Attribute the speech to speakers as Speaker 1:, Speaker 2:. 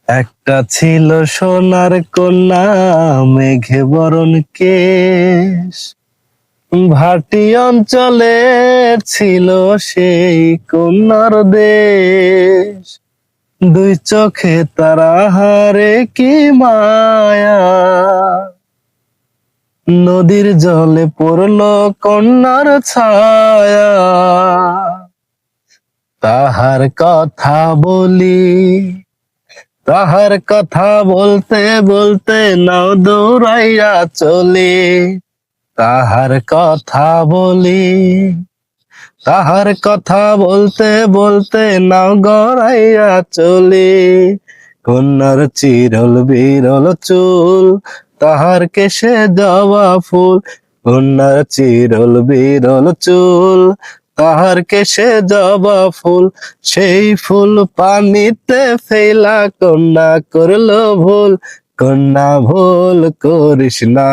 Speaker 1: একটা ছিল সোনার কন্যা, মেঘে বরণ কেশ। ভাটি অঞ্চলে ছিল সেই কন্যার দেশ। দুই চোখে তারা হারে কি মায়া, নদীর জলে পড়ল কন্যার ছায়া। তাহার কথা বলি, তাহার কথা বলতে বলতে নাও দৌড়াইয়া চলে। তাহার কথা বলি, তাহার কথা বলতে বলতে নাও গড়াইয়া চলে। কন্যার চিরল বিরল চুল, তাহার কেশে জবা ফুল। কন্যার চিরল বিরল চুল, তাহার কেশে জবা ফুল। সেই ফুল পানিতে ফেলা কন্যা করলো ভুল। কন্যা ভুল করিস না।